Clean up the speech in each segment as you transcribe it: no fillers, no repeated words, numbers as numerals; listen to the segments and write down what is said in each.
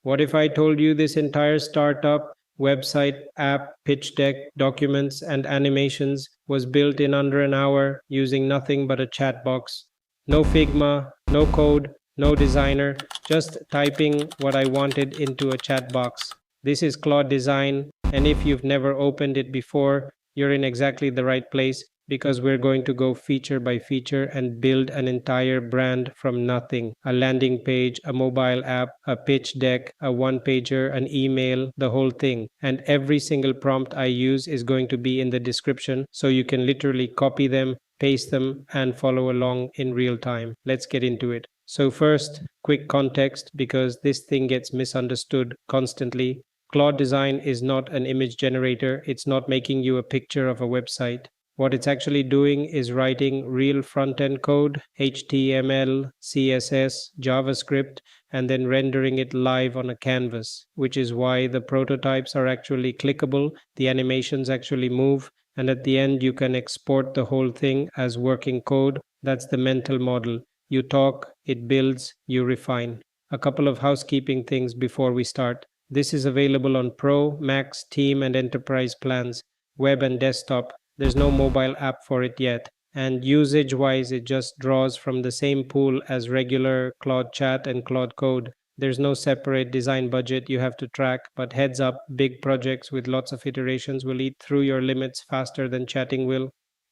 What if I told you this entire startup, website, app, pitch deck, documents, and animations was built in under an hour using nothing but a chat box? No Figma, no code, no designer, just typing what I wanted into a chat box. This is Claude Design, and if you've never opened it before, you're in exactly the right place because we're going to go feature by feature and build an entire brand from nothing. A landing page, a mobile app, a pitch deck, a one pager, an email, the whole thing. And every single prompt I use is going to be in the description, so you can literally copy them, paste them, and follow along in real time. Let's get into it. So first, quick context, because this thing gets misunderstood constantly. Claude Design is not an image generator. It's not making you a picture of a website. What it's actually doing is writing real front-end code, HTML, CSS, JavaScript, and then rendering it live on a canvas, which is why the prototypes are actually clickable, the animations actually move, and at the end you can export the whole thing as working code. That's the mental model. You talk, it builds, you refine. A couple of housekeeping things before we start. This is available on Pro, Max, Team, and Enterprise plans, web and desktop. There's no mobile app for it yet. And usage-wise, it just draws from the same pool as regular Claude Chat and Claude Code. There's no separate design budget you have to track, but heads up, big projects with lots of iterations will eat through your limits faster than chatting will.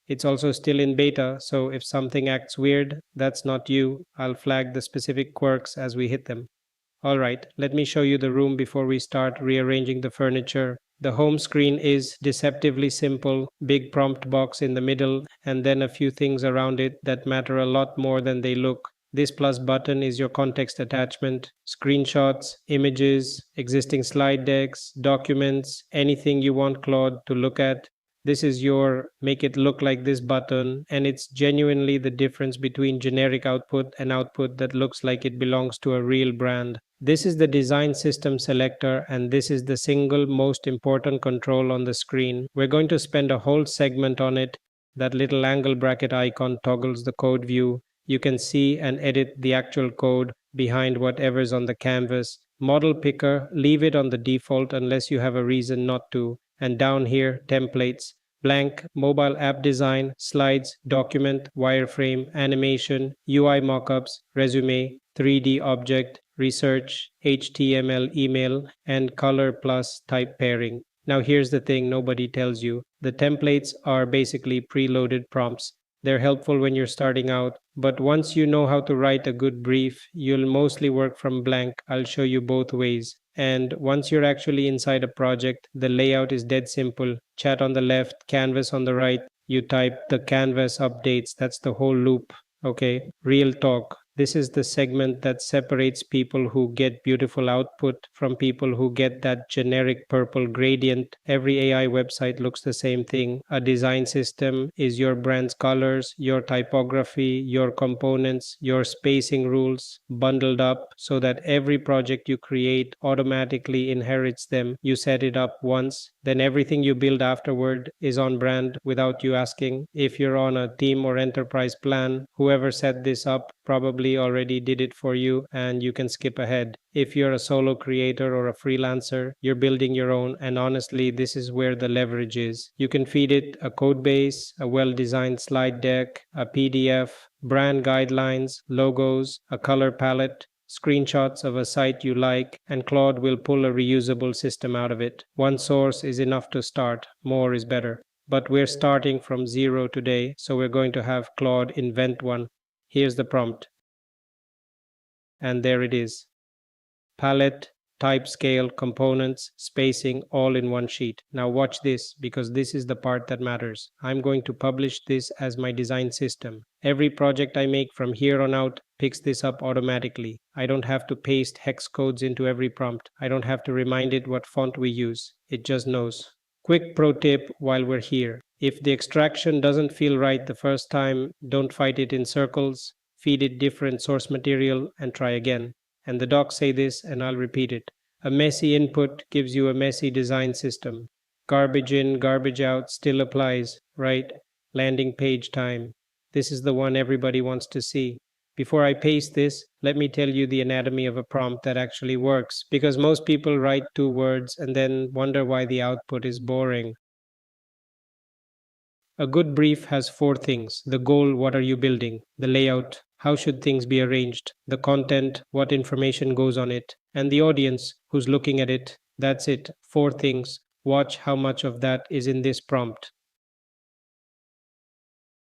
It's also still in beta, so if something acts weird, that's not you. I'll flag the specific quirks as we hit them. All right, let me show you the room before we start rearranging the furniture. The home screen is deceptively simple, big prompt box in the middle, and then a few things around it that matter a lot more than they look. This plus button is your context attachment, screenshots, images, existing slide decks, documents, anything you want Claude to look at. This is your make it look like this button, and it's genuinely the difference between generic output and output that looks like it belongs to a real brand. This is the design system selector, and this is the single most important control on the screen. We're going to spend a whole segment on it. That little angle bracket icon toggles the code view. You can see and edit the actual code behind whatever's on the canvas. Model picker, leave it on the default unless you have a reason not to. And down here, templates, blank, mobile app design, slides, document, wireframe, animation, UI mockups, resume, 3D object, research, HTML email, and color plus type pairing. Now here's the thing nobody tells you. The templates are basically preloaded prompts. They're helpful when you're starting out, but once you know how to write a good brief, you'll mostly work from blank. I'll show you both ways. And once you're actually inside a project, the layout is dead simple. Chat on the left, canvas on the right. You type the canvas updates. That's the whole loop. Okay, real talk. This is the segment that separates people who get beautiful output from people who get that generic purple gradient. Every AI website looks the same thing. A design system is your brand's colors, your typography, your components, your spacing rules bundled up so that every project you create automatically inherits them. You set it up once, then everything you build afterward is on brand without you asking. If you're on a team or enterprise plan, whoever set this up probably already did it for you and you can skip ahead. If you're a solo creator or a freelancer, you're building your own, and honestly, this is where the leverage is. You can feed it a code base, a well-designed slide deck, a PDF, brand guidelines, logos, a color palette, screenshots of a site you like, and Claude will pull a reusable system out of it. One source is enough to start, more is better. But we're starting from zero today, so we're going to have Claude invent one. Here's the prompt. And there it is. Palette, type scale, components, spacing, all in one sheet. Now watch this, because this is the part that matters. I'm going to publish this as my design system. Every project I make from here on out picks this up automatically. I don't have to paste hex codes into every prompt. I don't have to remind it what font we use. It just knows. Quick pro tip while we're here. If the extraction doesn't feel right the first time, don't fight it in circles. Feed it different source material and try again. And the docs say this, and I'll repeat it. A messy input gives you a messy design system. Garbage in, garbage out still applies, right? Landing page time. This is the one everybody wants to see. Before I paste this, let me tell you the anatomy of a prompt that actually works, because most people write 2 words and then wonder why the output is boring. A good brief has 4 things: the goal, what are you building, the layout, how should things be arranged, the content, what information goes on it, and the audience, who's looking at it. That's it, 4 things. Watch how much of that is in this prompt.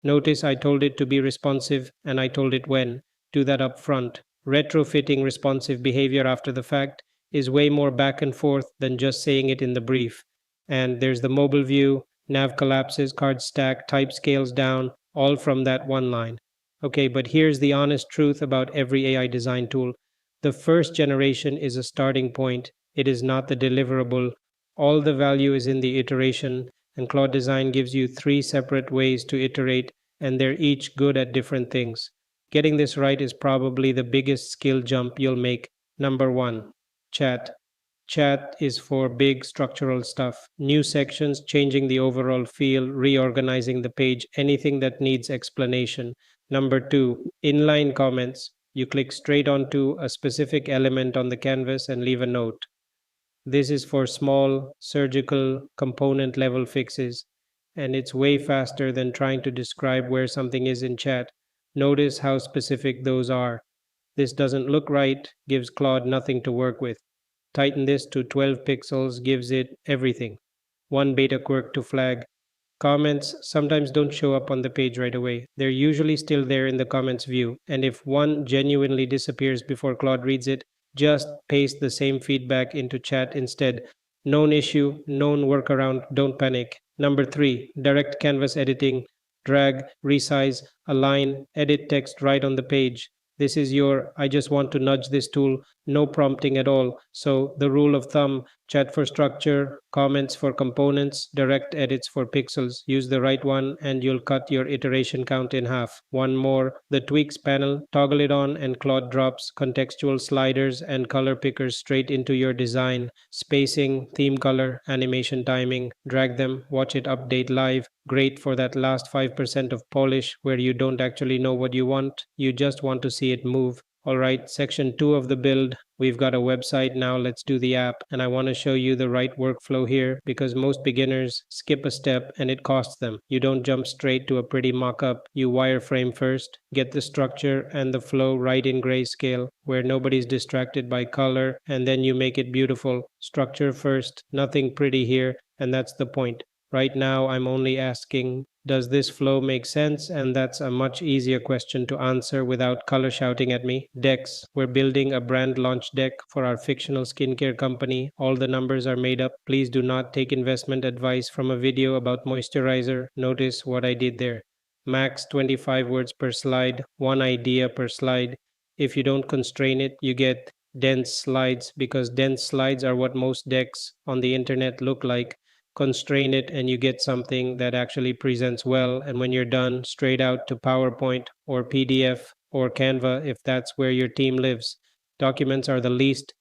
Notice I told it to be responsive and I told it when. Do that up front. Retrofitting responsive behavior after the fact is way more back and forth than just saying it in the brief. And there's the mobile view, nav collapses, card stack, type scales down, all from that one line. Okay, but here's the honest truth about every AI design tool. The first generation is a starting point, it is not the deliverable. All the value is in the iteration, and Claude Design gives you 3 separate ways to iterate, and they're each good at different things. Getting this right is probably the biggest skill jump you'll make. Number 1, chat. Chat is for big structural stuff. New sections, changing the overall feel, reorganizing the page, anything that needs explanation. Number 2, inline comments. You click straight onto a specific element on the canvas and leave a note. This is for small, surgical, component level fixes, and it's way faster than trying to describe where something is in chat. Notice how specific those are. This doesn't look right, gives Claude nothing to work with. Tighten this to 12 pixels, gives it everything. One beta quirk to flag. Comments sometimes don't show up on the page right away. They're usually still there in the comments view, and if one genuinely disappears before Claude reads it, just paste the same feedback into chat instead. Known issue, known workaround, don't panic. Number 3, direct canvas editing. Drag, resize, align, edit text right on the page. This is your I just want to nudge this tool, no prompting at all. So, the rule of thumb: chat for structure, comments for components, direct edits for pixels. Use the right one and you'll cut your iteration count in half. One more, the tweaks panel, toggle it on and Claude drops contextual sliders and color pickers straight into your design. Spacing, theme color, animation timing, drag them, watch it update live. Great for that last 5% of polish where you don't actually know what you want, you just want to see it move. Alright, section 2 of the build. We've got a website now, let's do the app. And I want to show you the right workflow here because most beginners skip a step and it costs them. You don't jump straight to a pretty mock-up. You wireframe first, get the structure and the flow right in grayscale where nobody's distracted by color, and then you make it beautiful. Structure first, nothing pretty here, and that's the point. Right now, I'm only asking, does this flow make sense? And that's a much easier question to answer without color shouting at me. Decks. We're building a brand launch deck for our fictional skincare company. All the numbers are made up. Please do not take investment advice from a video about moisturizer. Notice what I did there. Max 25 words per slide, one idea per slide. If you don't constrain it, you get dense slides because dense slides are what most decks on the internet look like. Constrain it and you get something that actually presents well, and when you're done, straight out to PowerPoint or PDF or Canva if that's where your team lives. Documents are the least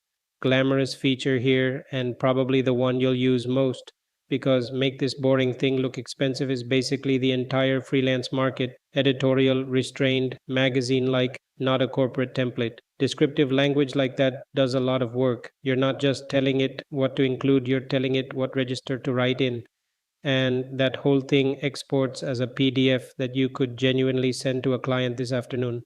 glamorous feature here and probably the one you'll use most, because make this boring thing look expensive is basically the entire freelance market. Editorial, restrained, magazine like, not a corporate template. Descriptive language like that does a lot of work. You're not just telling it what to include, you're telling it what register to write in. And that whole thing exports as a PDF that you could genuinely send to a client this afternoon.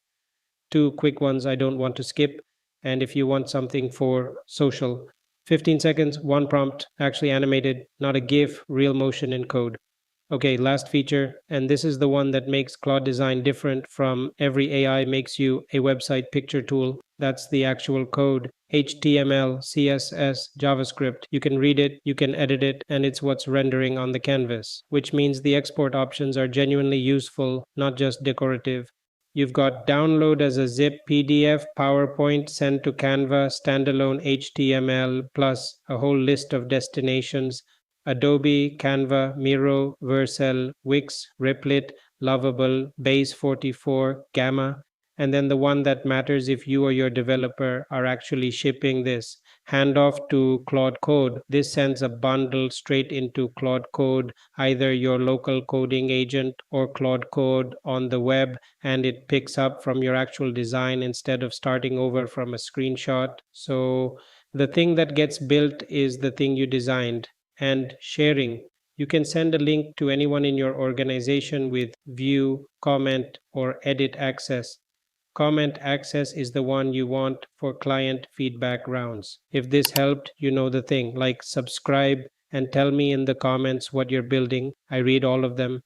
2 quick ones I don't want to skip. And if you want something for social, 15 seconds, one prompt, actually animated, not a GIF, real motion in code. Okay, last feature, and this is the one that makes Claude Design different from every AI makes you a website picture tool. That's the actual code. HTML, CSS, JavaScript. You can read it, you can edit it, and it's what's rendering on the canvas, which means the export options are genuinely useful, not just decorative. You've got download as a zip PDF, PowerPoint, send to Canva, standalone HTML, plus a whole list of destinations: Adobe, Canva, Miro, Vercel, Wix, Replit, Lovable, Base 44, Gamma, and then the one that matters if you or your developer are actually shipping this. hand off to Claude Code. This sends a bundle straight into Claude Code, either your local coding agent or Claude Code on the web, and it picks up from your actual design instead of starting over from a screenshot. So the thing that gets built is the thing you designed. And sharing. You can send a link to anyone in your organization with view, comment, or edit access. Comment access is the one you want for client feedback rounds. If this helped, you know the thing. Like, subscribe, and tell me in the comments what you're building. I read all of them.